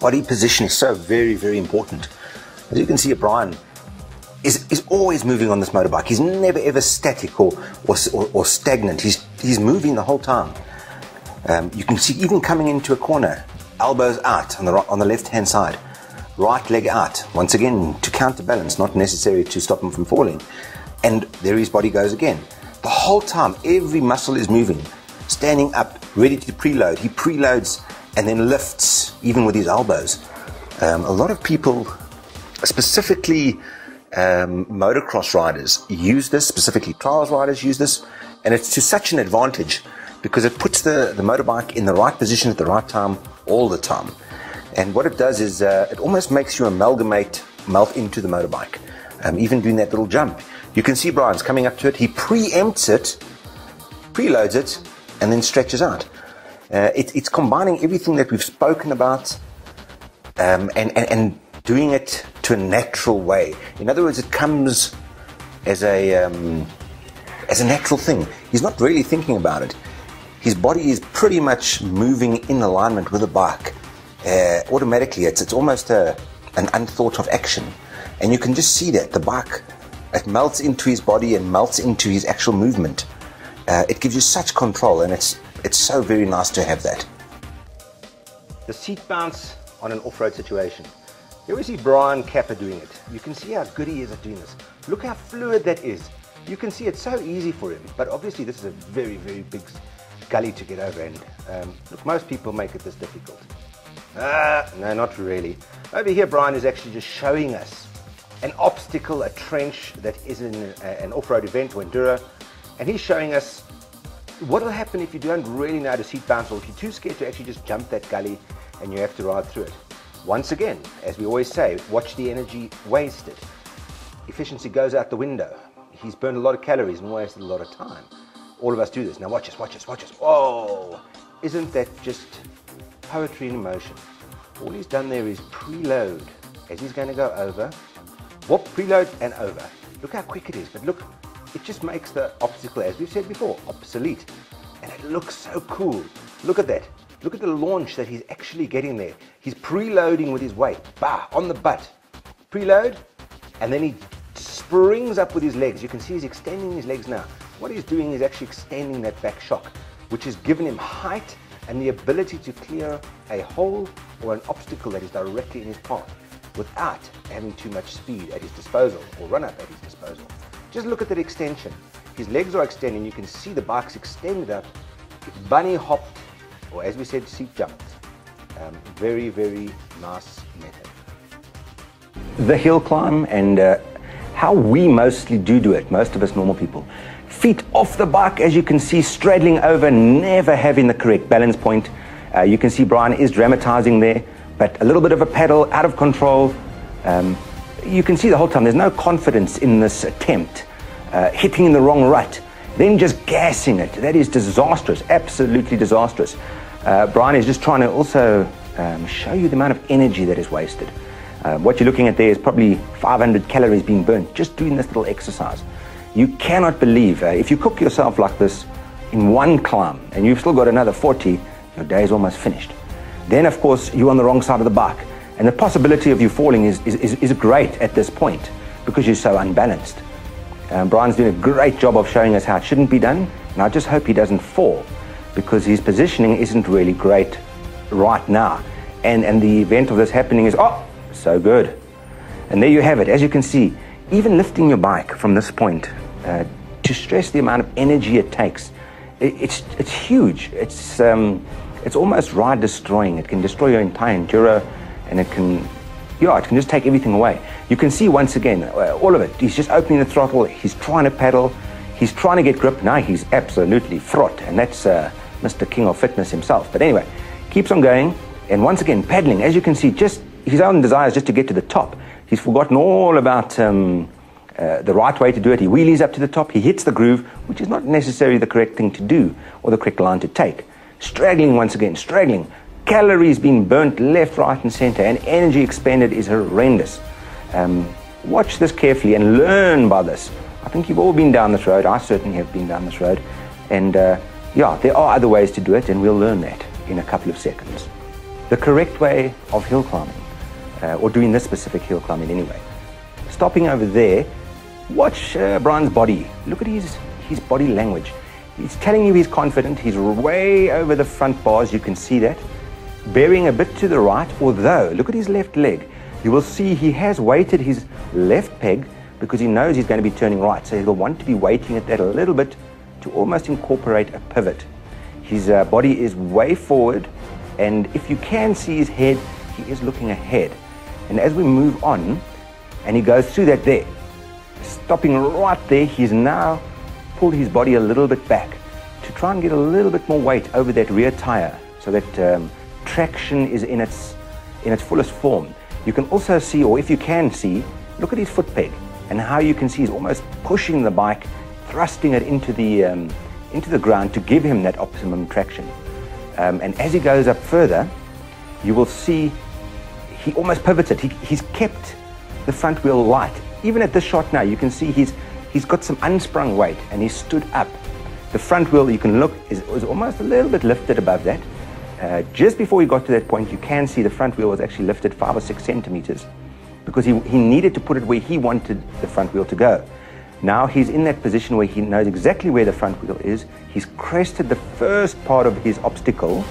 body position is so very, very important. As you can see, Brian is always moving on this motorbike. He's never ever static or stagnant. He's moving the whole time. You can see even coming into a corner, elbows out on the left hand side, right leg out, once again to counterbalance, not necessary to stop him from falling, and there his body goes again. The whole time every muscle is moving, standing up, ready to preload. He preloads and then lifts even with his elbows. A lot of people, specifically motocross riders, use this, specifically trials riders use this, and it's to such an advantage because it puts the motorbike in the right position at the right time all the time. And what it does is it almost makes you melt into the motorbike, even doing that little jump. You can see Brian's coming up to it, he preempts it, preloads it, and then stretches out. It's combining everything that we've spoken about and doing it to a natural way. In other words, it comes as a natural thing. He's not really thinking about it. His body is pretty much moving in alignment with the bike. Automatically, it's almost an unthought of action. And you can just see that the bike, it melts into his body and melts into his actual movement. It gives you such control, and it's so very nice to have that. The seat bounce on an off-road situation. Here we see Brian Capper doing it. You can see how good he is at doing this. Look how fluid that is. You can see it's so easy for him, but obviously this is a very, very big gully to get over, and look, most people make it this difficult. No, not really. Over here, Brian is actually just showing us an obstacle, a trench that is in an off-road event or enduro, and he's showing us what will happen if you don't really know how to seat bounce, or if you're too scared to actually just jump that gully and you have to ride through it. Once again, as we always say, watch the energy wasted. Efficiency goes out the window. He's burned a lot of calories and wasted a lot of time. All of us do this. Now watch us, watch us, watch us. Whoa! Isn't that just poetry in motion? All he's done there is preload as he's going to go over. Whoop, preload and over. Look how quick it is, but look, it just makes the obstacle, as we've said before, obsolete. And it looks so cool. Look at that. Look at the launch that he's actually getting there. He's preloading with his weight. Bah, on the butt. Preload, and then he springs up with his legs. You can see he's extending his legs now. What he's doing is actually extending that back shock, which has given him height and the ability to clear a hole or an obstacle that is directly in his path without having too much speed at his disposal or run up at his disposal. Just look at that extension. His legs are extending. You can see the bike's extended up, bunny hopped, or as we said, seat jumped. Very, very nice method. The hill climb and how we mostly do it, most of us normal people. Feet off the bike, as you can see, straddling over, never having the correct balance point. You can see Brian is dramatizing there, but a little bit of a pedal, out of control. You can see the whole time there's no confidence in this attempt. Hitting in the wrong rut, then just gassing it. That is disastrous, absolutely disastrous. Brian is just trying to also show you the amount of energy that is wasted. What you're looking at there is probably 500 calories being burnt just doing this little exercise. You cannot believe, if you cook yourself like this in one climb and you've still got another 40, your day is almost finished. Then of course you're on the wrong side of the bike, and the possibility of you falling is great at this point because you're so unbalanced. Brian's doing a great job of showing us how it shouldn't be done, and I just hope he doesn't fall because his positioning isn't really great right now. And the event of this happening is, oh, so good. And there you have it. As you can see, even lifting your bike from this point, to stress the amount of energy it takes, it's huge. It's almost ride destroying. It can destroy your entire enduro, and it can just take everything away. You can see once again, all of it. He's just opening the throttle. He's trying to pedal. He's trying to get grip. Now he's absolutely fraught, and that's Mr. King of Fitness himself. But anyway, keeps on going, and once again, paddling. As you can see, just his own desire is just to get to the top. He's forgotten all about the right way to do it. He wheelies up to the top. He hits the groove, which is not necessarily the correct thing to do or the correct line to take. Straggling once again, straggling. Calories being burnt left, right, and center, and energy expended is horrendous. Watch this carefully and learn by this. I think you've all been down this road. I certainly have been down this road. And yeah, there are other ways to do it, and we'll learn that in a couple of seconds. the correct way of hill climbing, or doing this specific hill climbing anyway. Stopping over there, watch Brian's body. Look at his body language. He's telling you he's confident. He's way over the front bars, you can see that. Bearing a bit to the right, although, look at his left leg. You will see he has weighted his left peg because he knows he's going to be turning right. So he'll want to be weighting at that a little bit to almost incorporate a pivot. His body is way forward, and if you can see his head, he is looking ahead. And as we move on, and he goes through that there, stopping right there, he's now pulled his body a little bit back to try and get a little bit more weight over that rear tire so that traction is in its fullest form. You can also see, or if you can see, look at his foot peg and how you can see he's almost pushing the bike, thrusting it into the ground to give him that optimum traction. And as he goes up further, you will see he almost pivots it. He's kept the front wheel light. Even at this shot now, you can see he's got some unsprung weight and he's stood up. The front wheel, you can look, is almost a little bit lifted above that. Just before he got to that point, you can see the front wheel was actually lifted 5 or 6 centimeters because he needed to put it where he wanted the front wheel to go. Now he's in that position where he knows exactly where the front wheel is. He's crested the first part of his obstacle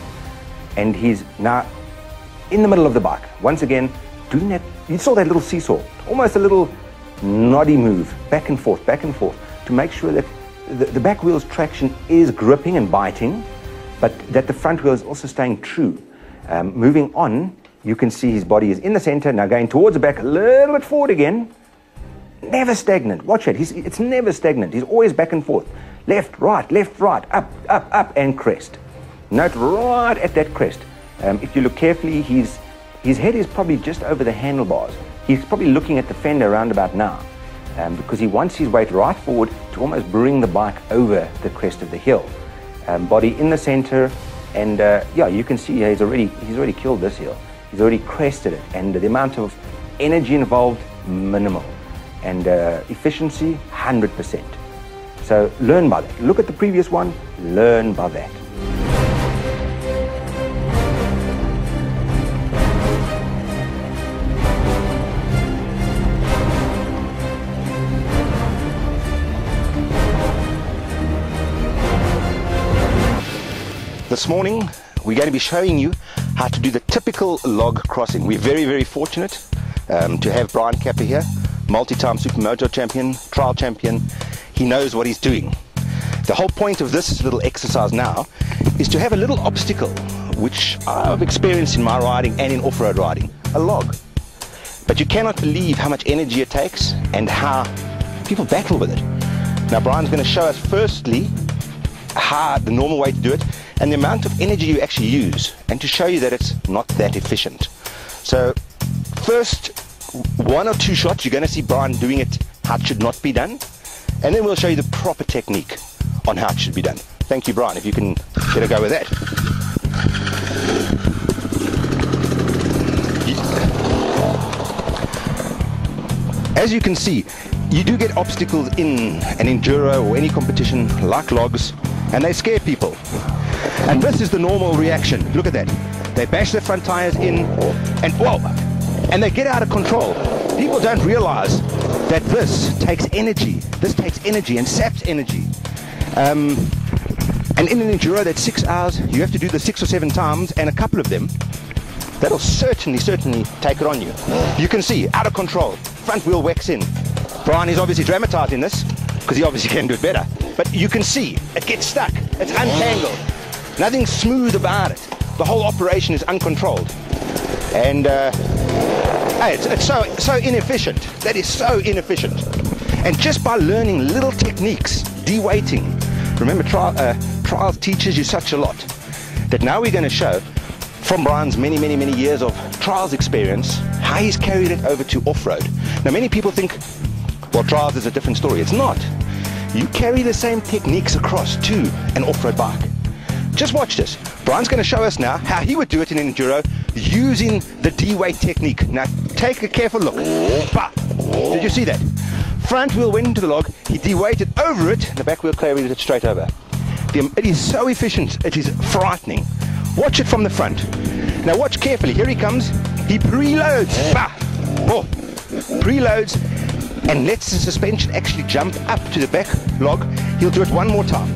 and he's now in the middle of the bike. Once again, doing that, you saw that little seesaw, almost a little noddy move, back and forth, to make sure that the back wheel's traction is gripping and biting, but that the front wheel is also staying true. Moving on, you can see his body is in the center, now going towards the back, a little bit forward again. Never stagnant. Watch it. It's never stagnant. He's always back and forth. Left, right, up, and crest. Note right at that crest. If you look carefully, his head is probably just over the handlebars. He's probably looking at the fender roundabout now because he wants his weight right forward to almost bring the bike over the crest of the hill. Body in the center, and yeah, you can see he's already killed this hill. He's already crested it, and the amount of energy involved, minimal. And efficiency, 100%. So learn by that. Look at the previous one, learn by that. This morning, we're going to be showing you how to do the typical log crossing. We're very, very fortunate to have Brian Capper here, multi-time supermoto champion, trial champion. He knows what he's doing. The whole point of this little exercise now is to have a little obstacle, which I've experienced in my riding and in off-road riding, a log. But you cannot believe how much energy it takes and how people battle with it. Now Brian's going to show us firstly how the normal way to do it and the amount of energy you actually use, and to show you that it's not that efficient. So first 1 or 2 shots, you're going to see Brian doing it how it should not be done, and then we'll show you the proper technique on how it should be done. Thank you, Brian, if you can get a go with that. As you can see, you do get obstacles in an enduro or any competition like logs, and they scare people. And this is the normal reaction. Look at that. They bash their front tires in, and whoa! And they get out of control. People don't realize that this takes energy. This takes energy and saps energy. And in an enduro, that's 6 hours. You have to do this 6 or 7 times, and a couple of them, that'll certainly take it on you. You can see, out of control. Front wheel whacks in. Brian is obviously dramatizing this, because he obviously can do it better. But you can see, it gets stuck. It's untangled. Nothing smooth about it. The whole operation is uncontrolled. And it's so inefficient. That is so inefficient. And just by learning little techniques, de-weighting, remember trials teaches you such a lot, that now we're going to show from Brian's many years of trials experience how he's carried it over to off-road. Now many people think, well, trials is a different story. It's not. You carry the same techniques across to an off-road bike. Just watch this. Brian's going to show us now how he would do it in an enduro using the de-weight technique. Now take a careful look. Bah! Did you see that? Front wheel went into the log, he de-weighted over it, and the back wheel carried it straight over. It is so efficient, it is frightening. Watch it from the front. Now watch carefully. Here he comes. He preloads. Bah! Oh, preloads and lets the suspension actually jump up to the back log. He'll do it one more time.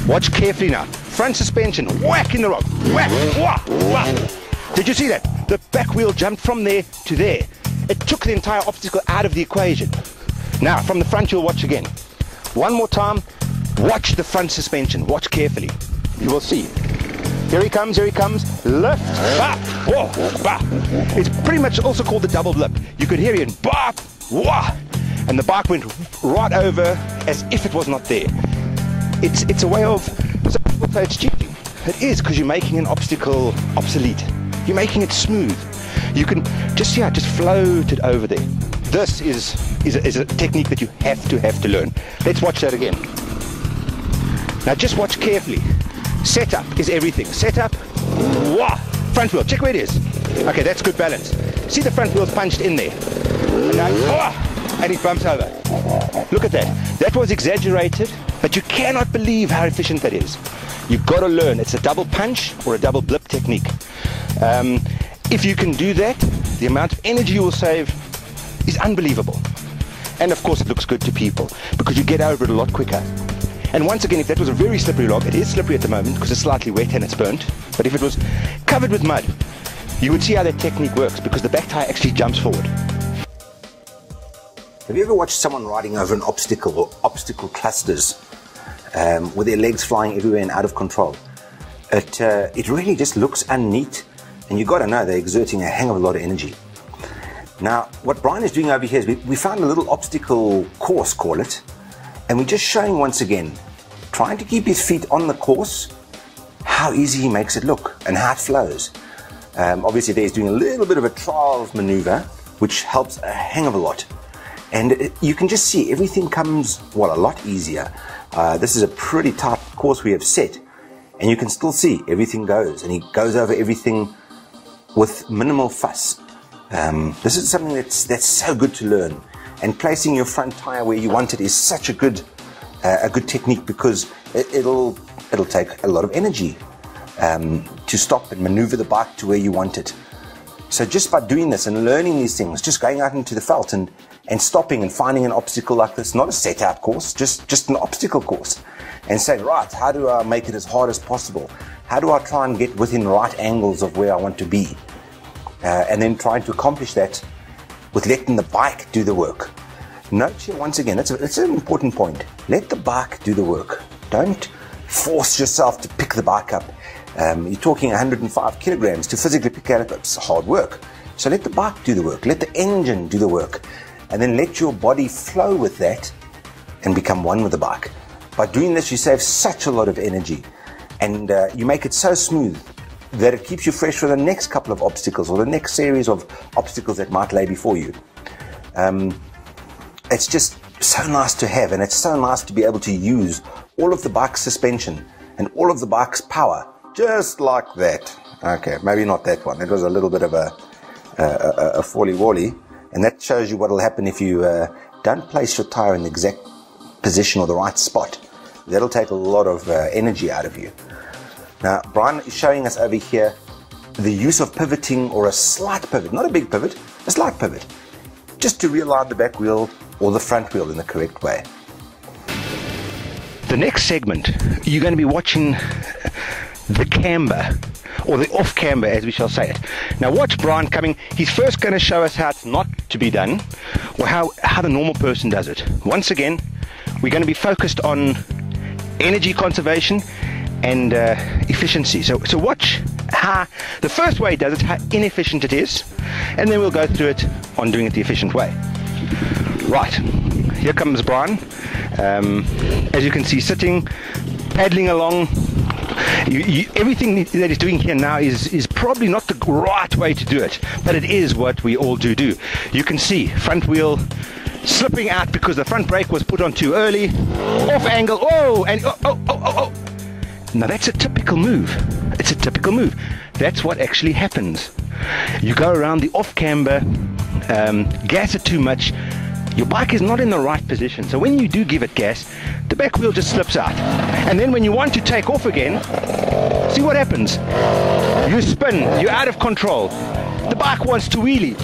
Watch carefully now. Front suspension, whack in the rock. Whack! Wah! Wah! Did you see that? The back wheel jumped from there to there. It took the entire obstacle out of the equation. Now, from the front wheel, watch again. One more time. Watch the front suspension. Watch carefully. You will see. Here he comes, here he comes. Lift, bop, whoa, bop. It's pretty much also called the double blip. You could hear it, bop, wah. And the bike went right over as if it was not there. It's a way of, some people say it's cheating. It is, because you're making an obstacle obsolete. You're making it smooth. You can just float it over there. This is a technique that you have to learn. Let's watch that again. Now just watch carefully. Setup is everything. Setup, wah, front wheel, check where it is. Okay, that's good balance. See the front wheel's punched in there. And now, wah, and it bumps over. Look at that. That was exaggerated, but you cannot believe how efficient that is. You've got to learn. It's a double punch or a double blip technique. If you can do that, the amount of energy you will save is unbelievable. And of course it looks good to people because you get over it a lot quicker. And once again, if that was a very slippery log, it is slippery at the moment because it's slightly wet and it's burnt, but if it was covered with mud, you would see how that technique works because the back tire actually jumps forward. Have you ever watched someone riding over an obstacle or obstacle clusters with their legs flying everywhere and out of control? It really just looks unneat, and you've got to know they're exerting a hang of a lot of energy. Now, what Brian is doing over here is we found a little obstacle course, call it, and we're just showing once again, trying to keep his feet on the course, how easy he makes it look and how it flows. Obviously, there's doing a little bit of a trial maneuver, which helps a hang of a lot. And you can just see everything comes, well, a lot easier. This is a pretty tight course we have set, and you can still see everything goes, and he goes over everything with minimal fuss. This is something that's so good to learn. And placing your front tire where you want it is such a good technique because it'll take a lot of energy to stop and maneuver the bike to where you want it. So just by doing this and learning these things, just going out into the veld and stopping and finding an obstacle like this, not a set out course, just an obstacle course, and saying, right, how do I make it as hard as possible? How do I try and get within right angles of where I want to be? And then trying to accomplish that with letting the bike do the work. Note here once again, it's an important point. Let the bike do the work. Don't force yourself to pick the bike up. You're talking 105 kilograms to physically pick it up. It's hard work. So let the bike do the work. Let the engine do the work. And then let your body flow with that and become one with the bike. By doing this, you save such a lot of energy. And you make it so smooth that it keeps you fresh for the next couple of obstacles or the next series of obstacles that might lay before you. It's just so nice to have, and it's so nice to be able to use all of the bike's suspension and all of the bike's power, just like that. Okay, maybe not that one. It was a little bit of a fally-wally, and that shows you what will happen if you don't place your tire in the exact position or the right spot. That'll take a lot of energy out of you. Now, Brian is showing us over here the use of pivoting, or a slight pivot, not a big pivot, a slight pivot, just to realign the back wheel or the front wheel in the correct way. The next segment, you're going to be watching the camber, or the off camber as we shall say it. Now watch Brian coming. He's first going to show us how it's not to be done, or how the normal person does it. Once again, we're going to be focused on energy conservation and efficiency. So watch how the first way he does it, how inefficient it is, and then we'll go through it on doing it the efficient way. Right, here comes Brian. As you can see, sitting, paddling along. Everything that he's doing here now is probably not the right way to do it, but it is what we all do. You can see front wheel slipping out because the front brake was put on too early, off angle, oh. Now that's a typical move. It's a typical move. That's what actually happens. You go around the off camber, gas it too much, your bike is not in the right position. So when you do give it gas, the back wheel just slips out. And then when you want to take off again, See what happens? You spin, you're out of control. The bike wants to wheelie.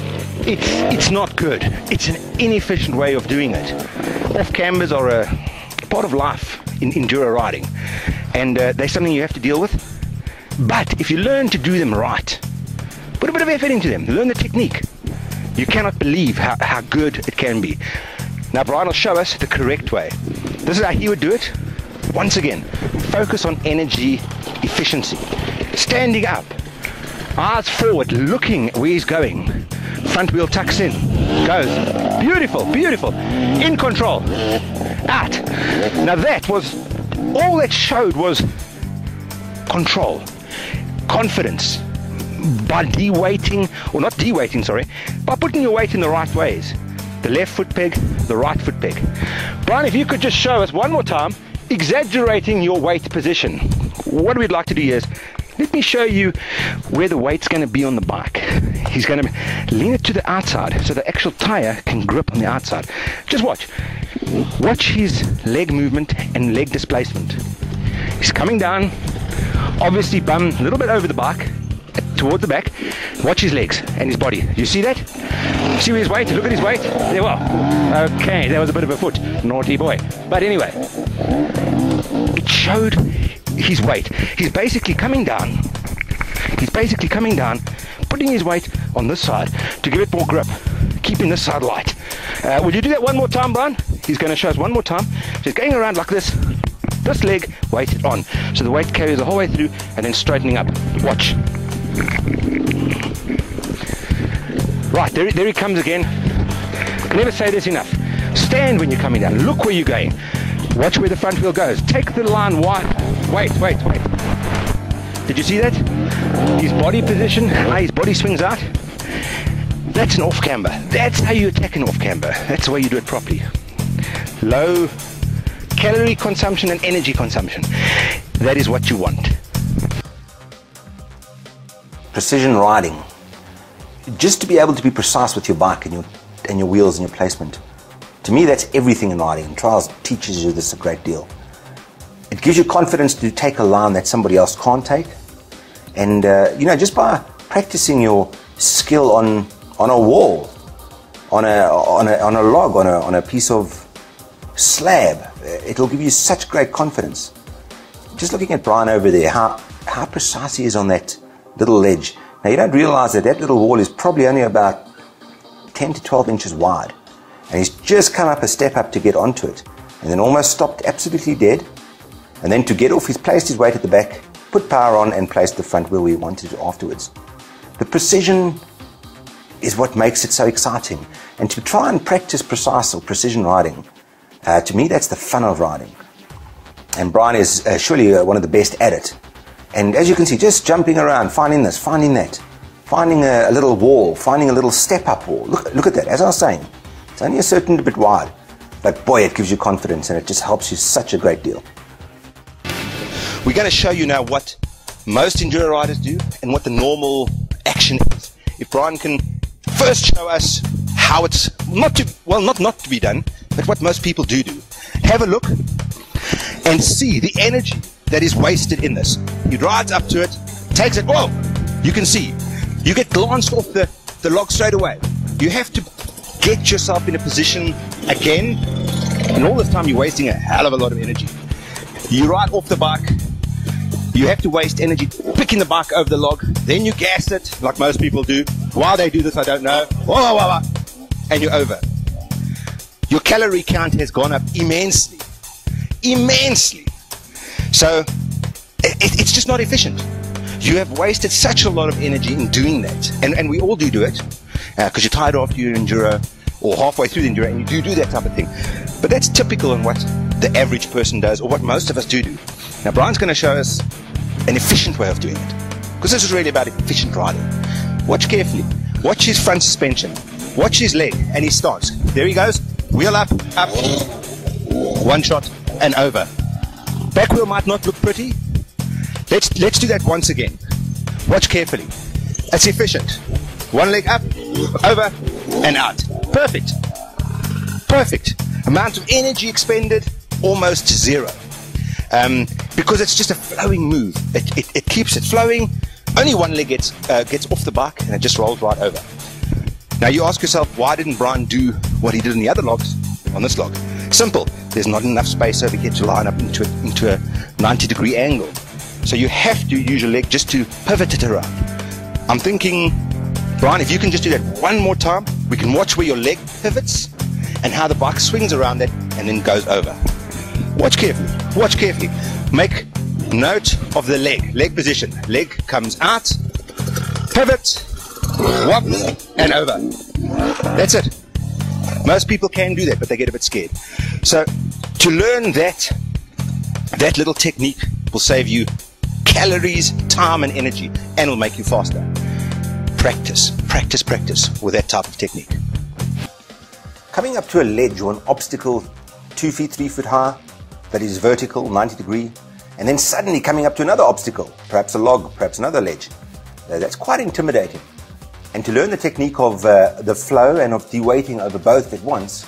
It's not good. It's an inefficient way of doing it. Off cambers are a part of life in enduro riding, and they're something you have to deal with. But if you learn to do them right, put a bit of effort into them, learn the technique, you cannot believe how good it can be. Now Brian will show us the correct way. This is how he would do it. Once again, focus on energy efficiency. Standing up, eyes forward, looking where he's going. Front wheel tucks in, goes. Beautiful, beautiful. In control. Out. Now that was, all that showed was control, confidence. By de-weighting, or not de-weighting, sorry, by putting your weight in the right ways. The left foot peg, the right foot peg. Brian, if you could just show us one more time, exaggerating your weight position. What we'd like to do here is, let me show you where the weight's going to be on the bike. He's going to lean it to the outside so the actual tire can grip on the outside. Just watch. Watch his leg movement and leg displacement. He's coming down, obviously bum a little bit over the bike, towards the back. Watch his legs and his body. You see that? See his weight? Look at his weight. There, well, okay, that was a bit of a foot. Naughty boy. But anyway, it showed his weight. He's basically coming down. He's basically coming down, putting his weight on this side to give it more grip, keeping this side light. Will you do that one more time, Brian? He's going to show us one more time. So he's going around like this. This leg weighted on. So the weight carries the whole way through and then straightening up. Watch. Right, there he comes again. Can never say this enough. Stand when you're coming down. Look where you're going. Watch where the front wheel goes. Take the line wide. Wait. Did you see that? His body position, how his body swings out. That's an off camber. That's how you attack an off camber. That's the way you do it properly. Low calorie consumption and energy consumption. That is what you want. Precision riding. Just to be able to be precise with your bike and your wheels and your placement. To me, that's everything in riding. And Trials teaches you this a great deal. It gives you confidence to take a line that somebody else can't take. And just by practicing your skill on a wall, on a log, on a piece of slab, it'll give you such great confidence. Just looking at Brian over there, how precise he is on that little ledge. Now you don't realize that little wall is probably only about 10 to 12 inches wide. And he's just come up a step up to get onto it. And then almost stopped absolutely dead. And then to get off, he's placed his weight at the back, put power on, and placed the front wheel where he wanted it afterwards. The precision is what makes it so exciting. And to try and practice precise or precision riding, to me, that's the fun of riding. And Brian is surely one of the best at it. And as you can see, just jumping around, finding this, finding that, finding a little wall, finding a little step-up wall. Look at that. As I was saying, it's only a certain bit wide, but boy, it gives you confidence and it just helps you such a great deal. We're going to show you now what most enduro riders do and what the normal action is. If Brian can first show us how it's not to be done, but what most people do. Have a look and see the energy that is wasted in this. He rides up to it, takes it, whoa, you can see. You get glanced off the log straight away. You have to get yourself in a position again, and all this time you're wasting a hell of a lot of energy. You ride off the bike, you have to waste energy picking the bike over the log, then you gas it, like most people do. Why they do this, I don't know. Whoa, whoa, whoa, and you're over. Your calorie count has gone up immensely. Immensely. So, it's just not efficient. You have wasted such a lot of energy in doing that. And we all do it, because you're tired after your enduro, or halfway through the enduro, and you do that type of thing. But that's typical on what the average person does, or what most of us do. Now, Brian's going to show us an efficient way of doing it, because this is really about efficient riding. Watch carefully. Watch his front suspension. Watch his leg and his stance. There he goes. Wheel up, up. One shot and over. Back wheel might not look pretty. Let's do that once again. Watch carefully. That's efficient. One leg up, over, and out. Perfect. Perfect. Amount of energy expended, almost zero. because it's just a flowing move. It keeps it flowing. Only one leg gets off the bike and it just rolls right over. Now you ask yourself, why didn't Brian do what he did in the other logs on this log? Simple. There's not enough space over here to line up into a 90-degree angle. So you have to use your leg just to pivot it around. I'm thinking, Brian, if you can just do that one more time, we can watch where your leg pivots and how the bike swings around that and then goes over. Watch carefully. Watch carefully. Make note of the leg position. Leg comes out, pivot, whop, and over. That's it. Most people can do that, but they get a bit scared. So to learn that little technique will save you calories, time, and energy, and will make you faster. Practice, practice, practice with that type of technique. Coming up to a ledge or an obstacle 2 feet, 3 foot high that is vertical, 90 degree, and then suddenly coming up to another obstacle, perhaps a log, perhaps another ledge. That's quite intimidating. And to learn the technique of the flow and of de-weighting over both at once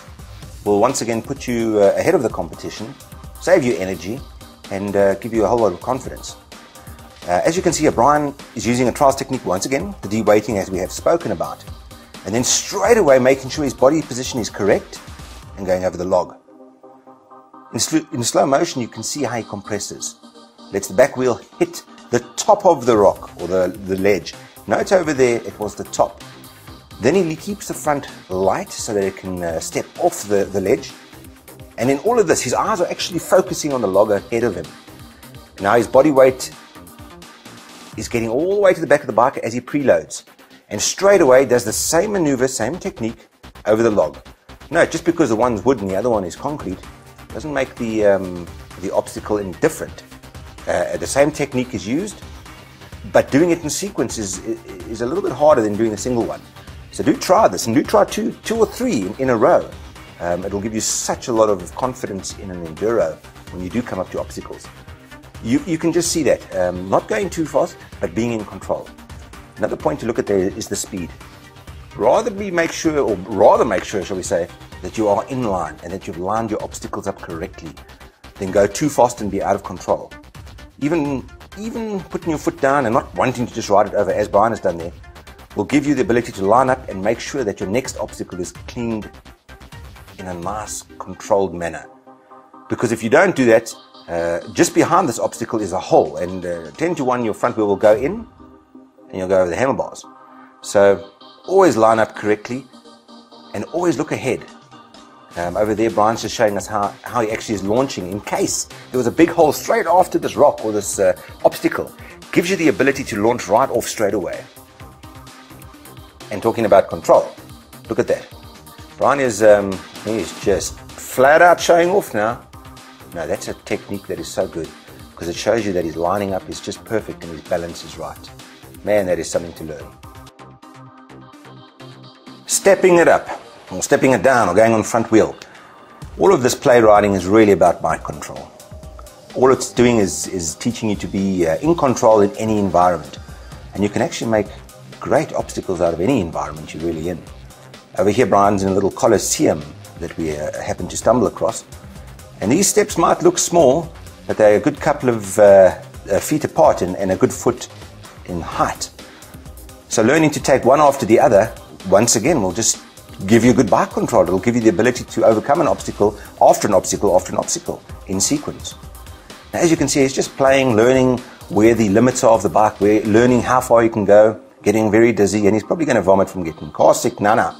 will once again put you ahead of the competition, save you energy, and give you a whole lot of confidence. As you can see here, Brian is using a trials technique once again, the de-weighting as we have spoken about, and then straight away making sure his body position is correct and going over the log. In slow motion, you can see how he compresses. Lets the back wheel hit the top of the rock or the ledge. Note over there, it was the top. Then he keeps the front light so that it can step off the ledge. And in all of this, his eyes are actually focusing on the log ahead of him. Now his body weight is getting all the way to the back of the bike as he preloads. And straight away does the same maneuver, same technique over the log. No, just because the one's wood and the other one is concrete doesn't make the obstacle any different. The same technique is used, but doing it in sequence is a little bit harder than doing a single one. So do try this, and do try two or three in a row. It will give you such a lot of confidence in an enduro when you do come up to obstacles. You can just see that, not going too fast, but being in control. Another point to look at there is the speed. Rather make sure, shall we say, that you are in line and that you've lined your obstacles up correctly, then go too fast and be out of control. Even putting your foot down and not wanting to just ride it over, as Brian has done there, will give you the ability to line up and make sure that your next obstacle is cleaned in a nice, controlled manner. Because if you don't do that, just behind this obstacle is a hole, and 10 to 1 your front wheel will go in and you'll go over the handlebars. So always line up correctly and always look ahead. Over there, Brian's just showing us how he actually is launching in case there was a big hole straight after this rock or this obstacle. Gives you the ability to launch right off straight away. And talking about control, look at that. Brian is he's just flat out showing off now. No, that's a technique that is so good because it shows you that his lining up is just perfect and his balance is right. Man, that is something to learn. Stepping it up, or stepping it down, or going on front wheel. All of this play riding is really about bike control. All it's doing is teaching you to be in control in any environment. And you can actually make great obstacles out of any environment you're really in. Over here, Brian's in a little coliseum that we happened to stumble across. And these steps might look small, but they're a good couple of feet apart and a good foot in height. So learning to take one after the other, once again, will just give you good bike control. It'll give you the ability to overcome an obstacle after an obstacle after an obstacle in sequence. Now, as you can see, it's just playing, learning where the limits are of the bike, learning how far you can go, getting very dizzy, and he's probably going to vomit from getting car sick. No.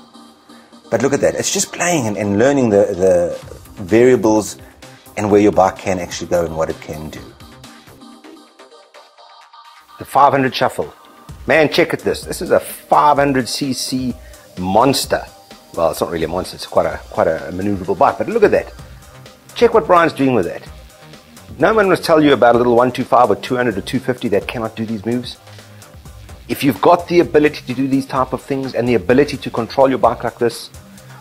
But look at that. It's just playing and learning the variables and where your bike can actually go and what it can do. The 500 shuffle. Man, check at this. This is a 500cc monster. Well, it's not really a monster. It's quite a maneuverable bike. But look at that. Check what Brian's doing with that. No one must tell you about a little 125 or 200 or 250 that cannot do these moves. If you've got the ability to do these type of things and the ability to control your bike like this,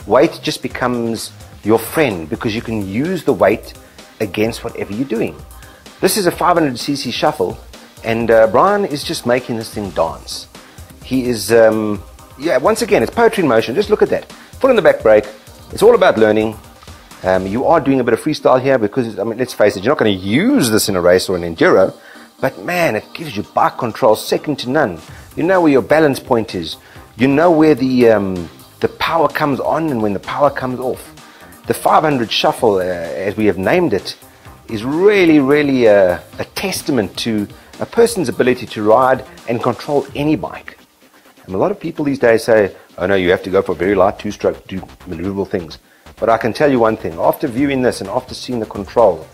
weight just becomes your friend because you can use the weight against whatever you're doing. This is a 500cc shuffle, and Brian is just making this thing dance. He is, once again, it's poetry in motion. Just look at that. Foot on the back brake. It's all about learning. You are doing a bit of freestyle here because, I mean, let's face it, you're not going to use this in a race or an enduro, but man, it gives you bike control second to none. You know where your balance point is. You know where the power comes on and when the power comes off. The 500 shuffle, as we have named it, is really a testament to a person's ability to ride and control any bike. And a lot of people these days say, oh no, you have to go for a very light two-stroke to do maneuverable things. But I can tell you one thing, after viewing this and after seeing the control,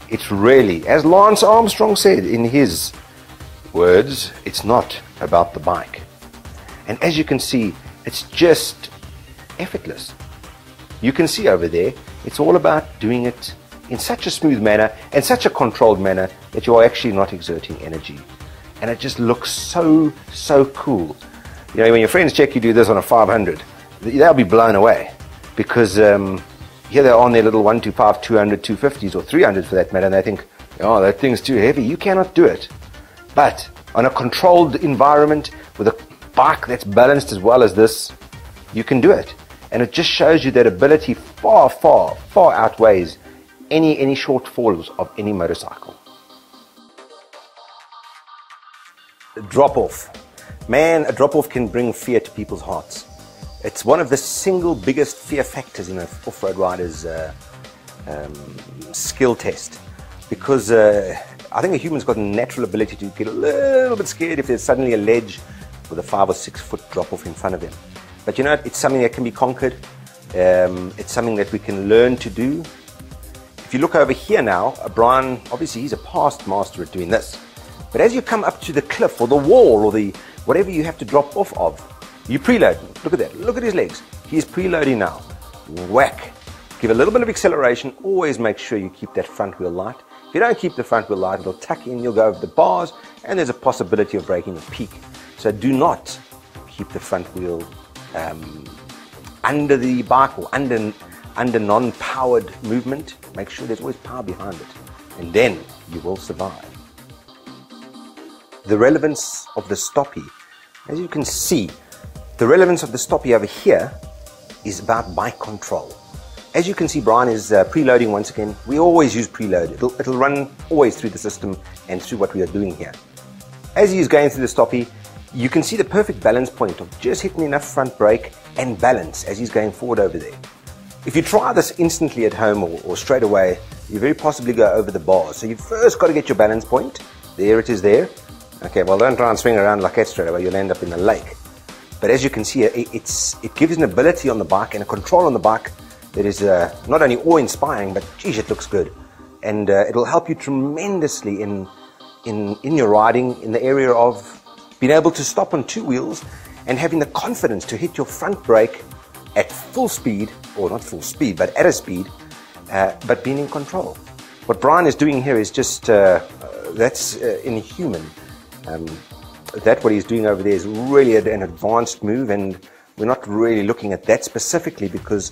it's really, as Lance Armstrong said in his words, it's not about the bike. And as you can see, it's just effortless. You can see over there, it's all about doing it in such a smooth manner and such a controlled manner that you are actually not exerting energy. And it just looks so cool. You know, when your friends check you do this on a 500, they'll be blown away. Because here they are on their little 125, 200, 250s or 300s for that matter, and they think, oh, that thing's too heavy. You cannot do it. But on a controlled environment with a bike that's balanced as well as this, you can do it. And it just shows you that ability far outweighs any shortfalls of any motorcycle. Drop-off. Man, a drop-off can bring fear to people's hearts. It's one of the single biggest fear factors in an off-road rider's skill test, because I think a human's got a natural ability to get a little bit scared if there's suddenly a ledge with a 5 or 6 foot drop-off in front of him. But you know, it's something that can be conquered. It's something that we can learn to do. If you look over here now, Brian, obviously he's a past master at doing this. But as you come up to the cliff or the wall or the whatever you have to drop off of, you preload. Look at that. Look at his legs. He's preloading now. Whack. Give a little bit of acceleration. Always make sure you keep that front wheel light. If you don't keep the front wheel light, it'll tuck in. You'll go over the bars, and there's a possibility of breaking a peak. So do not keep the front wheel under the bike or under non-powered movement. Make sure there's always power behind it, and then you will survive. The relevance of the stoppie, as you can see, the relevance of the stoppie over here is about bike control. As you can see, Brian is preloading once again. We always use preload. It'll run always through the system and through what we are doing here. As he's going through the stoppie, you can see the perfect balance point of just hitting enough front brake and balance as he's going forward over there. If you try this instantly at home or straight away, you very possibly go over the bars. So you've first got to get your balance point. There it is there. Okay, well, don't try and swing around like that straight away. You'll end up in the lake. But as you can see, it gives an ability on the bike and a control on the bike that is not only awe-inspiring, but geez, it looks good. And it'll help you tremendously in your riding, in the area of being able to stop on 2 wheels and having the confidence to hit your front brake at full speed, or not full speed, but at a speed, but being in control. What Brian is doing here is just, that's inhuman. That what he's doing over there is really an advanced move, and we're not really looking at that specifically because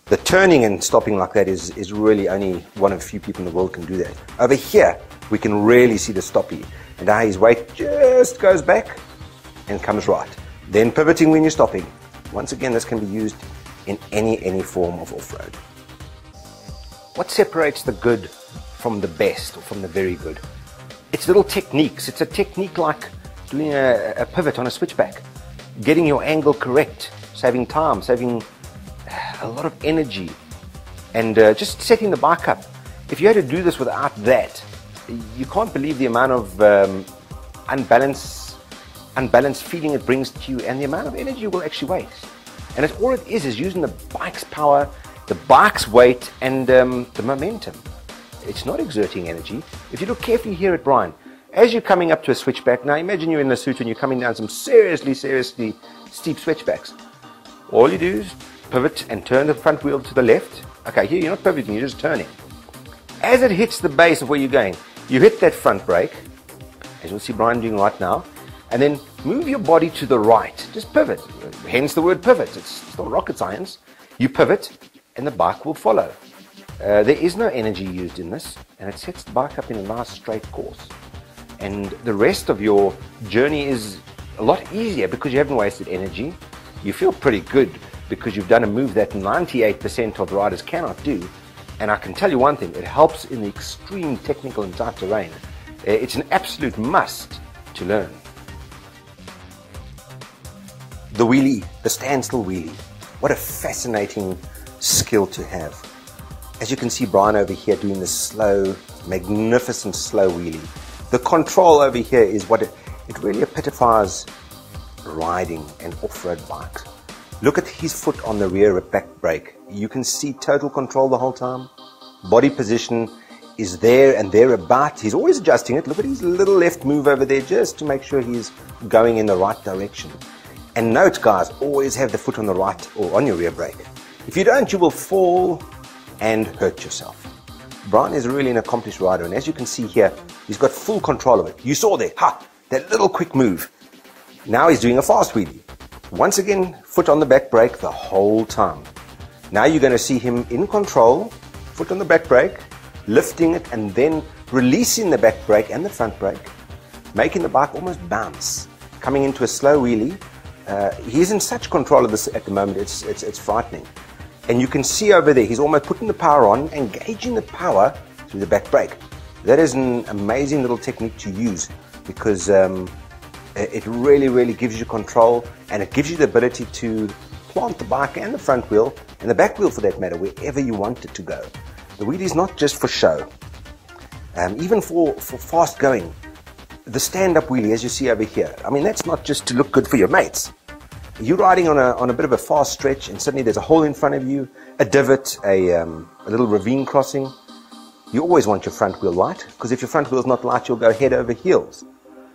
the turning and stopping like that is really only one of a few people in the world can do that. Over here, we can really see the stoppie, and how his weight just goes back and comes right. Then pivoting when you're stopping. Once again, this can be used in any form of off-road. What separates the good from the best or from the very good? It's little techniques. It's a technique like doing a pivot on a switchback, getting your angle correct, saving time, saving a lot of energy, and just setting the bike up. If you had to do this without that, you can't believe the amount of unbalanced feeling it brings to you and the amount of energy you will actually waste. And all it is using the bike's power, the bike's weight, and the momentum. It's not exerting energy. If you look carefully here at Brian, as you're coming up to a switchback, now imagine you're in the suit and you're coming down some seriously steep switchbacks. All you do is pivot and turn the front wheel to the left. Okay, here you're not pivoting, you're just turning. As it hits the base of where you're going, you hit that front brake, as you'll see Brian doing right now, and then move your body to the right. Just pivot, hence the word pivot. It's not rocket science. You pivot and the bike will follow. There is no energy used in this, and it sets the bike up in a nice straight course. And the rest of your journey is a lot easier because you haven't wasted energy. You feel pretty good because you've done a move that 98% of riders cannot do, And I can tell you one thing, it helps in the extreme technical and tight terrain. It's an absolute must to learn. The wheelie, the standstill wheelie. What a fascinating skill to have. As you can see Brian over here doing this slow, magnificent slow wheelie. The control over here is what it really epitophizes riding and off-road bikes. Look at his foot on the rear back brake. You can see total control the whole time. Body position is there and thereabout. He's always adjusting it. Look at his little left move over there just to make sure he's going in the right direction. And note guys, always have the foot on the right or on your rear brake. If you don't, you will fall and hurt yourself. Brian is really an accomplished rider, and as you can see here, he's got full control of it. You saw there, that little quick move. Now he's doing a fast wheelie. Once again, foot on the back brake the whole time. Now you're going to see him in control, foot on the back brake, lifting it and then releasing the back brake and the front brake, making the bike almost bounce, coming into a slow wheelie. He's in such control of this at the moment, it's frightening. And you can see over there, he's almost putting the power on, engaging the power through the back brake. That is an amazing little technique to use because it really gives you control, and it gives you the ability to plant the bike and the front wheel and the back wheel for that matter wherever you want it to go. The wheelie is not just for show. Even for fast going, the stand-up wheelie as you see over here, I mean that's not just to look good for your mates. You're riding on a bit of a fast stretch and suddenly there's a hole in front of you, a divot, a little ravine crossing. You always want your front wheel light, because if your front wheel is not light, you'll go head over heels.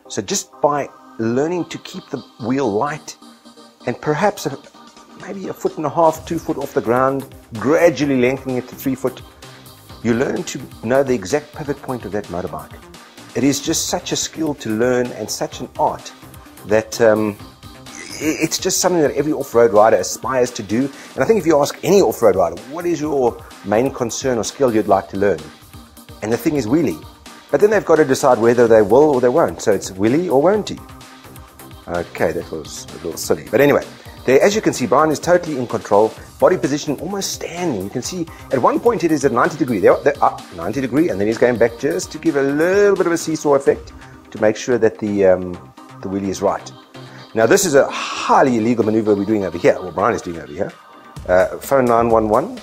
So just by learning to keep the wheel light and perhaps maybe 1.5 feet, 2 foot off the ground, gradually lengthening it to 3 foot, you learn to know the exact pivot point of that motorbike. It is just such a skill to learn and such an art that it's just something that every off-road rider aspires to do. And I think if you ask any off-road rider, what is your main concern or skill you'd like to learn? And the thing is wheelie. But then they've got to decide whether they will or they won't. So it's wheelie or won't he? Okay, that was a little silly. But anyway, there, as you can see, Brian is totally in control. Body position almost standing. You can see at one point it is at 90 degree. They're up 90 degree, and then he's going back just to give a little bit of a seesaw effect to make sure that the wheelie is right. Now this is a highly illegal maneuver we're doing over here, or Brian is doing over here. Phone 911.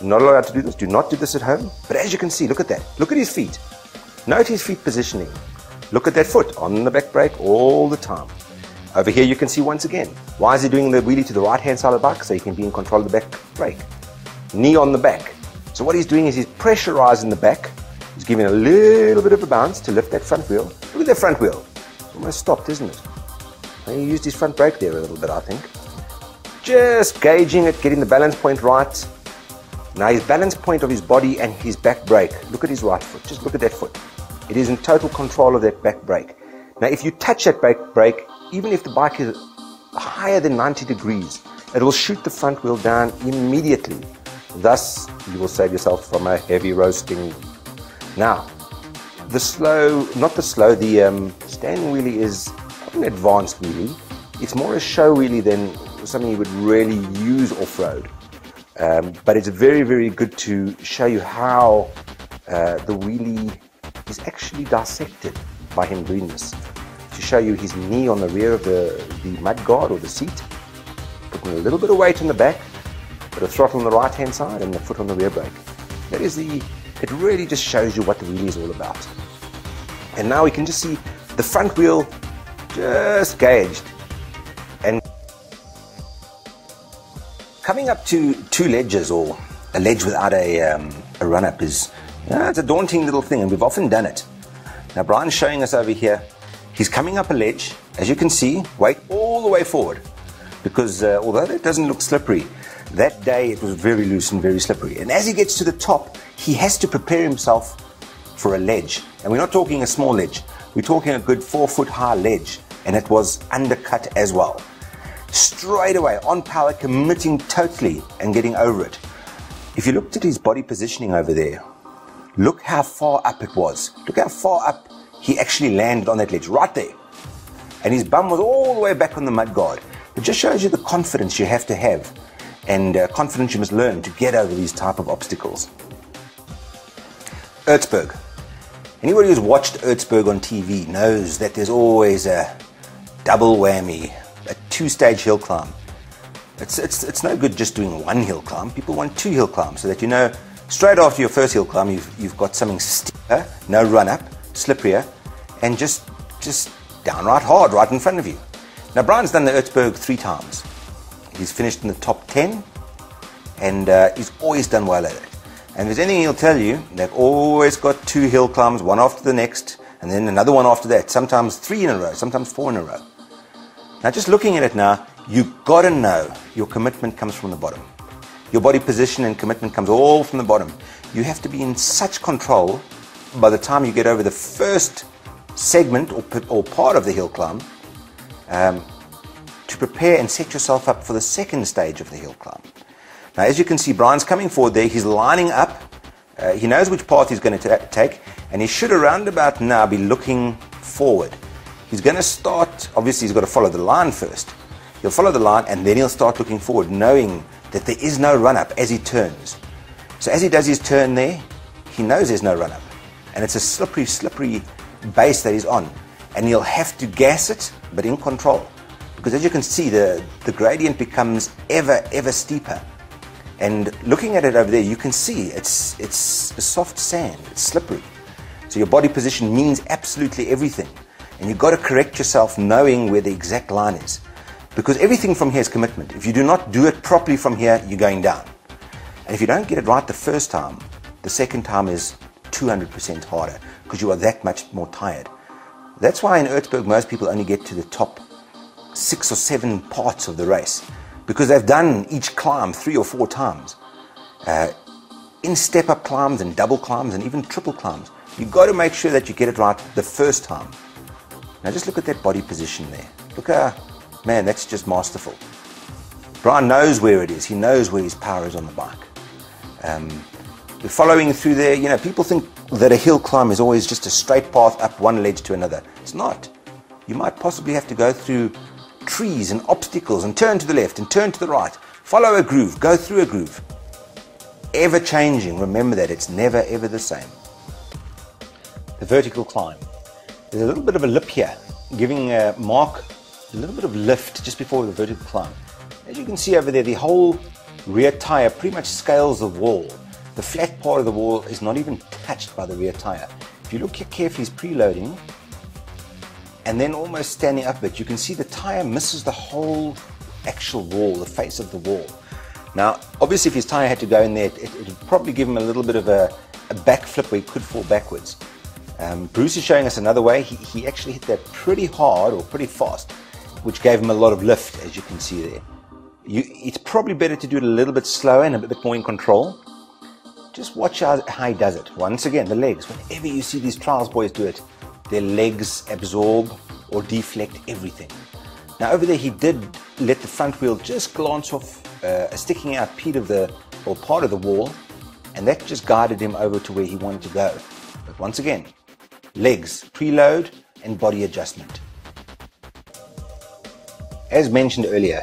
Not allowed to do this. Do not do this at home. But as you can see, look at that. Look at his feet. Note his feet positioning. Look at that foot on the back brake all the time. Over here you can see once again. Why is he doing the wheelie to the right hand side of the bike? So he can be in control of the back brake. Knee on the back. So what he's doing is he's pressurizing the back. He's giving a little bit of a bounce to lift that front wheel. Look at that front wheel. It's almost stopped, isn't it? And he used his front brake there a little bit, I think. Just gauging it, getting the balance point right. Now his balance point of his body and his back brake. Look at his right foot. Just look at that foot. It is in total control of that back brake. Now if you touch that back brake, even if the bike is higher than 90 degrees, it will shoot the front wheel down immediately. Thus, you will save yourself from a heavy roasting. Now, the standing wheelie is quite an advanced wheelie. It's more a show wheelie than something you would really use off-road. But it's very good to show you how the wheelie is actually dissected by him doing this. To show you his knee on the rear of the mud guard or the seat, putting a little bit of weight on the back, but a throttle on the right hand side and the foot on the rear brake. That is it really just shows you what the wheelie is all about. And now we can just see the front wheel just gauged. And coming up to 2 ledges or a ledge without a run-up is, it's a daunting little thing, and we've often done it. Now Brian's showing us over here. He's coming up a ledge, as you can see, weight all the way forward, because although that doesn't look slippery, that day it was very loose and very slippery. And as he gets to the top, he has to prepare himself for a ledge. And we're not talking a small ledge, we're talking a good 4 foot high ledge, and it was undercut as well. Straight away, on power, committing totally and getting over it. If you looked at his body positioning over there, look how far up it was. Look how far up he actually landed on that ledge, right there. And his bum was all the way back on the mud guard. It just shows you the confidence you have to have, and confidence you must learn to get over these type of obstacles. Erzberg. Anybody who's watched Erzberg on TV knows that there's always a double whammy, a two-stage hill climb. It's no good just doing one hill climb. People want two hill climbs so that you know straight after your first hill climb you've got something steeper, no run up, slipperier, and just downright hard right in front of you. Now Brian's done the Erzberg 3 times. He's finished in the top 10, and he's always done well at it. And if there's anything he'll tell you, they've always got 2 hill climbs, one after the next, and then another one after that, sometimes 3 in a row, sometimes 4 in a row. Now just looking at it now, you've got to know your commitment comes from the bottom. Your body position and commitment comes all from the bottom. You have to be in such control by the time you get over the first segment or part of the hill climb to prepare and set yourself up for the second stage of the hill climb. Now, as you can see, Brian's coming forward there. He's lining up. He knows which path he's going to take, and he should around about now be looking forward. He's going to start, obviously he's got to follow the line first. He'll follow the line, and then he'll start looking forward, knowing that there is no run-up as he turns. So as he does his turn there, he knows there's no run-up. And it's a slippery base that he's on. And he'll have to gas it, but in control. Because as you can see, the gradient becomes ever steeper. And looking at it over there, you can see it's a soft sand, it's slippery. So your body position means absolutely everything. And you've got to correct yourself knowing where the exact line is. Because everything from here is commitment. If you do not do it properly from here, you're going down. And if you don't get it right the first time, the second time is 200% harder because you are that much more tired. That's why in Erzberg most people only get to the top 6 or 7 parts of the race, because they've done each climb 3 or 4 times. In step-up climbs and double climbs and even triple climbs, you've got to make sure that you get it right the first time. Now just look at that body position there. Look at, man, that's just masterful. Brian knows where it is. He knows where his power is on the bike. Following through there, you know, people think that a hill climb is always just a straight path up one ledge to another. It's not. You might possibly have to go through trees and obstacles and turn to the left and turn to the right. Follow a groove, go through a groove. Ever changing, remember that, it's never ever the same. The vertical climb. There's a little bit of a lip here, giving Mark a little bit of lift just before the vertical climb. As you can see over there, the whole rear tire pretty much scales the wall. The flat part of the wall is not even touched by the rear tire. If you look here carefully, he's preloading and then almost standing up a bit. You can see the tire misses the whole actual wall, the face of the wall. Now, obviously, if his tire had to go in there, it would probably give him a little bit of a backflip where he could fall backwards. Bruce is showing us another way. He actually hit that pretty hard or pretty fast, which gave him a lot of lift, as you can see there. It's probably better to do it a little bit slower and a bit more in control. Just watch how he does it. Once again, the legs. Whenever you see these trials boys do it, their legs absorb or deflect everything. Now over there, he did let the front wheel just glance off a sticking out part of the wall, and that just guided him over to where he wanted to go. But once again, legs, preload, and body adjustment. As mentioned earlier,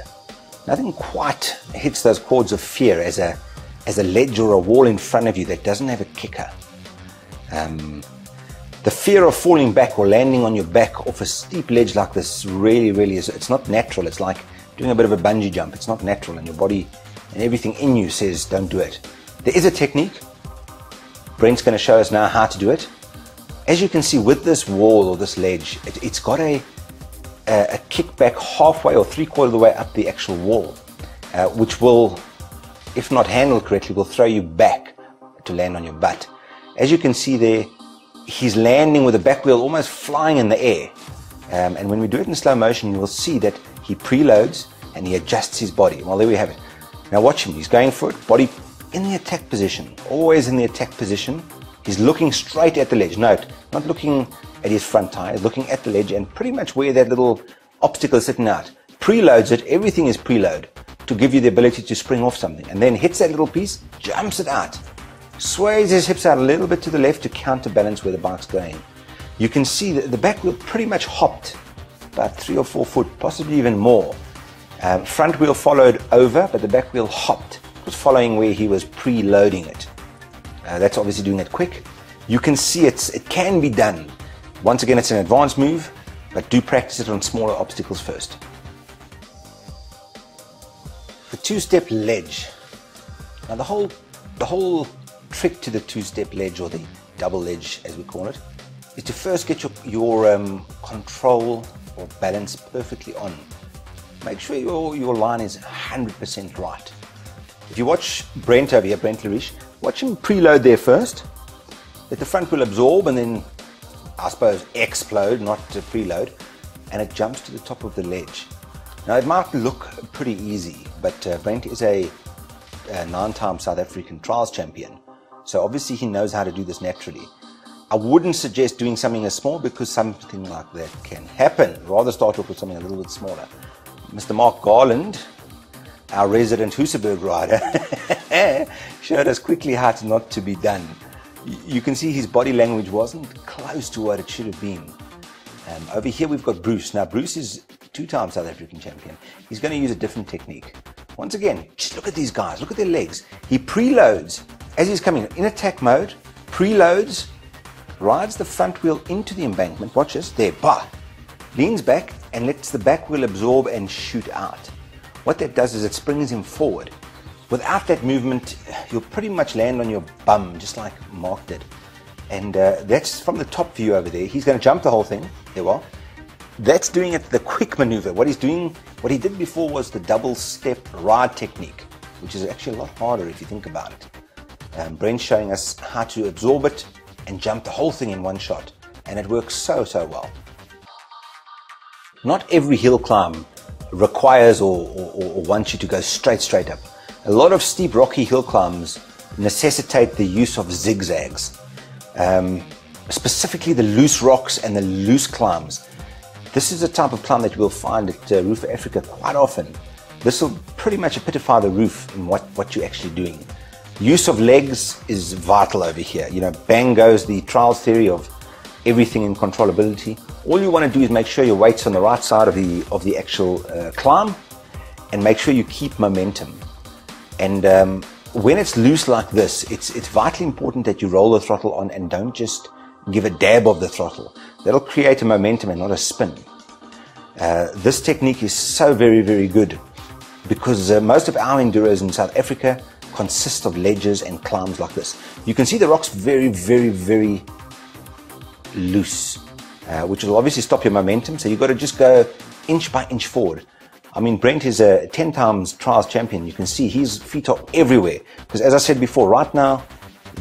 nothing quite hits those chords of fear as a ledge or a wall in front of you that doesn't have a kicker. The fear of falling back or landing on your back off a steep ledge like this really is, it's not natural. It's like doing a bit of a bungee jump. It's not natural, and your body and everything in you says don't do it. There is a technique. Brent's going to show us now how to do it. As you can see with this wall or this ledge, it's got a kickback halfway or 3/4 of the way up the actual wall, which will, if not handled correctly, will throw you back to land on your butt. As you can see there, he's landing with the back wheel almost flying in the air. And when we do it in slow motion, you will see that he preloads and he adjusts his body. Well, there we have it. Now watch him. He's going for it. Body in the attack position. Always in the attack position. He's looking straight at the ledge. Note, not looking at his front tire, looking at the ledge and pretty much where that little obstacle is sitting out. Preloads it. Everything is preload to give you the ability to spring off something. And then hits that little piece, jumps it out. Sways his hips out a little bit to the left to counterbalance where the bike's going. You can see that the back wheel pretty much hopped about 3 or 4 foot, possibly even more. Front wheel followed over, but the back wheel hopped. It was following where he was preloading it. That's obviously doing it quick. You can see it can be done. Once again, it's an advanced move, but do practice it on smaller obstacles first. The two-step ledge. Now the whole trick to the two-step ledge, or the double ledge as we call it, is to first get your control or balance perfectly on. Make sure your line is 100% right. If you watch Brent over here, Brent Lariche, watch him preload there first. Let the front wheel absorb and then, I suppose, explode, not to preload, and it jumps to the top of the ledge. Now it might look pretty easy, but Brent is a 9-time South African trials champion, so obviously he knows how to do this naturally. I wouldn't suggest doing something as small, because something like that can happen. Rather start off with something a little bit smaller. Mr. Mark Garland, our resident Husaberg rider, showed us quickly how it's not to be done. You can see his body language wasn't close to what it should have been. Over here we've got Bruce. Now Bruce is 2-time South African champion. He's going to use a different technique. Once again, just look at these guys, look at their legs. He preloads as he's coming in attack mode, preloads, rides the front wheel into the embankment, watch this, there, bah, leans back and lets the back wheel absorb and shoot out. What that does is it springs him forward. Without that movement, you'll pretty much land on your bum, just like Mark did. And that's from the top view over there. He's going to jump the whole thing. There we are. That's doing it the quick maneuver. What he did before was the double step ride technique, which is actually a lot harder if you think about it. Brent's showing us how to absorb it and jump the whole thing in one shot. And it works so well. Not every hill climb requires or wants you to go straight up. A lot of steep rocky hill climbs necessitate the use of zigzags, specifically the loose rocks and the loose climbs. This is a type of climb that you will find at Roof Africa quite often. This will pretty much epitomize the roof in what you're actually doing. Use of legs is vital over here. You know, bang goes the trials theory of everything in controllability. All you want to do is make sure your weight's on the right side of the actual climb, and make sure you keep momentum. And when it's loose like this, it's vitally important that you roll the throttle on and don't just give a dab of the throttle. That'll create a momentum and not a spin. This technique is so very good, because most of our enduros in South Africa consist of ledges and climbs like this. You can see the rock's very loose, which will obviously stop your momentum, so you've got to just go inch by inch forward. I mean, Brent is a 10 times trials champion. You can see his feet are everywhere, because as I said before, right now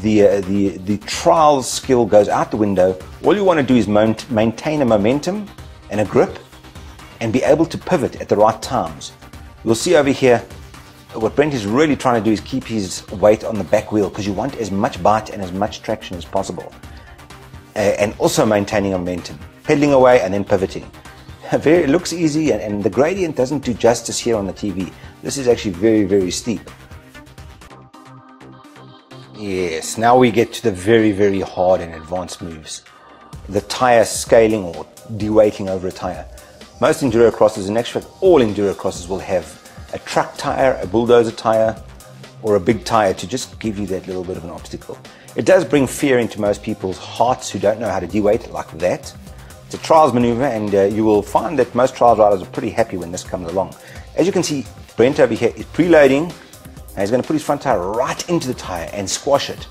the trials skill goes out the window. All you want to do is maintain a momentum and a grip and be able to pivot at the right times. You'll see over here what Brent is really trying to do is keep his weight on the back wheel, because you want as much bite and as much traction as possible, and also maintaining momentum, pedaling away and then pivoting. It looks easy, and the gradient doesn't do justice here on the TV. This is actually very steep. Yes, now we get to the very hard and advanced moves. The tire scaling or deweighting over a tire. Most enduro crosses, in actual fact all enduro crosses, will have a truck tire, a bulldozer tire, or a big tire to just give you that little bit of an obstacle. It does bring fear into most people's hearts who don't know how to deweight like that. It's a trials maneuver, and you will find that most trials riders are pretty happy when this comes along. As you can see, Brent over here is preloading, and he's going to put his front tire right into the tire and squash it.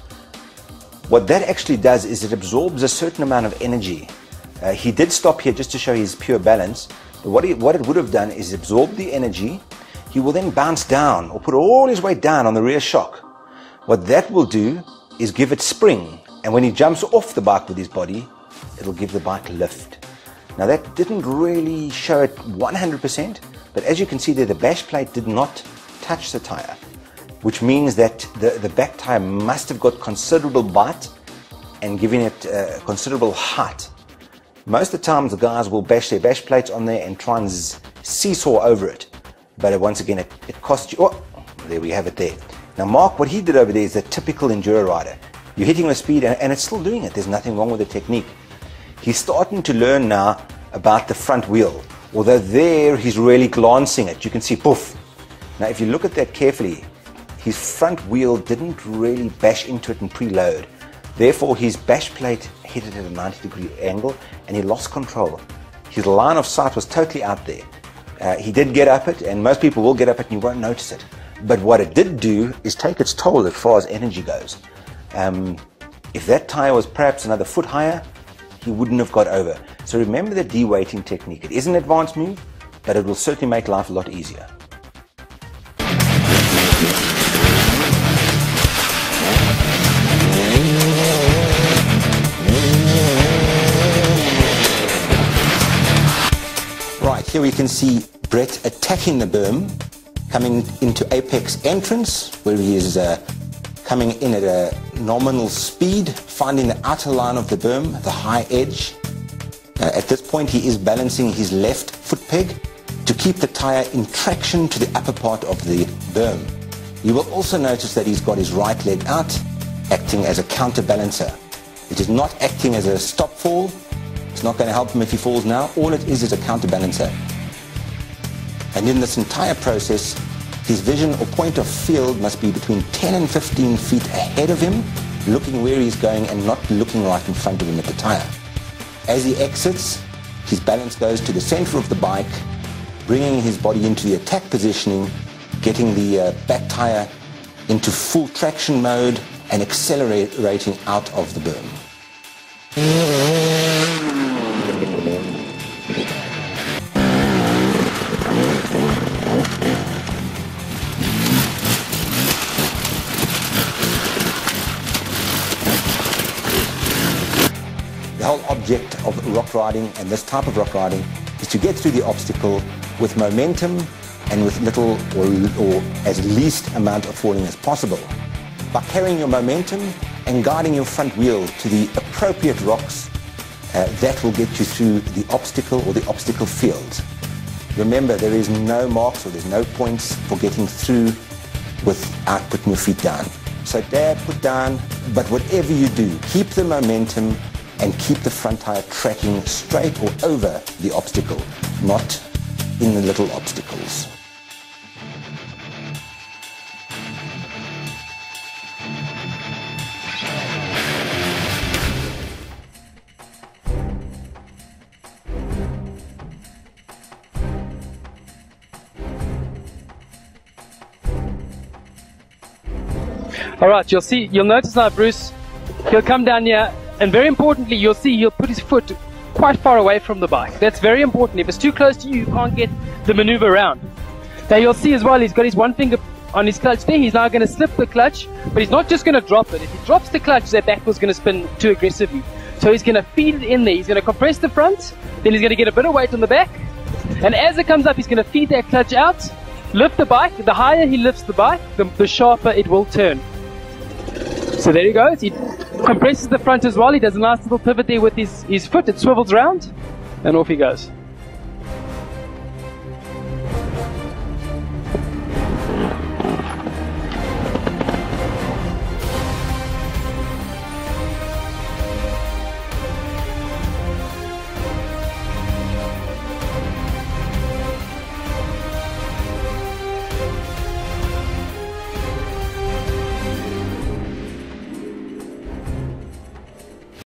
What that actually does is it absorbs a certain amount of energy. He did stop here just to show his pure balance, but what it would have done is absorb the energy. He will then bounce down or put all his weight down on the rear shock. What that will do is give it spring, and when he jumps off the bike with his body, it'll give the bike lift. Now that didn't really show it 100%, but as you can see there, the bash plate did not touch the tire, which means that the back tire must have got considerable bite and giving it considerable height. Most of the times the guys will bash their bash plates on there and try and seesaw over it, but once again it costs you. Oh, there we have it there. Now Mark, what he did over there is the typical enduro rider. You're hitting with speed and it's still doing it. There's nothing wrong with the technique. He's starting to learn now about the front wheel, although there he's really glancing it. You can see poof. Now if you look at that carefully, his front wheel didn't really bash into it and preload. Therefore, his bash plate headed at a 90-degree angle, and he lost control. His line of sight was totally out there. He did get up it, and most people will get up it and you won't notice it. But what it did do is take its toll as far as energy goes. If that tire was perhaps another foot higher, he wouldn't have got over. So remember the de-weighting technique. It is an advanced move, but it will certainly make life a lot easier. Right, here we can see Brett attacking the berm, coming into apex entrance, where he is coming in at a nominal speed, finding the outer line of the berm, the high edge. At this point he is balancing his left foot peg to keep the tire in traction to the upper part of the berm. You will also notice that he's got his right leg out, acting as a counterbalancer. It is not acting as a stop fall. It's not going to help him if he falls now. All it is a counterbalancer. And in this entire process, his vision or point of field must be between 10 and 15 feet ahead of him, looking where he's going and not looking right in front of him at the tire. As he exits, his balance goes to the center of the bike, bringing his body into the attack positioning, getting the back tire into full traction mode and accelerating out of the berm. The whole object of rock riding, and this type of rock riding, is to get through the obstacle with momentum and with little or as least amount of falling as possible. By carrying your momentum and guiding your front wheel to the appropriate rocks, that will get you through the obstacle or the obstacle field. Remember, there is no marks or there's no points for getting through without putting your feet down. So dab, put down, but whatever you do, keep the momentum and keep the front tire tracking straight or over the obstacle, not in the little obstacles. All right, you'll notice now Bruce, he'll come down here, and very importantly, you'll see he'll put his foot quite far away from the bike. That's very important. If it's too close to you, you can't get the maneuver around. Now you'll see as well, he's got his one finger on his clutch there. He's now going to slip the clutch, but he's not just going to drop it. If he drops the clutch, that back wheel's going to spin too aggressively. So he's going to feed it in there. He's going to compress the front, then he's going to get a bit of weight on the back, and as it comes up, he's going to feed that clutch out, lift the bike. The higher he lifts the bike, the sharper it will turn. So there he goes. He compresses the front as well. He does a nice little pivot there with his foot. It swivels around, and off he goes.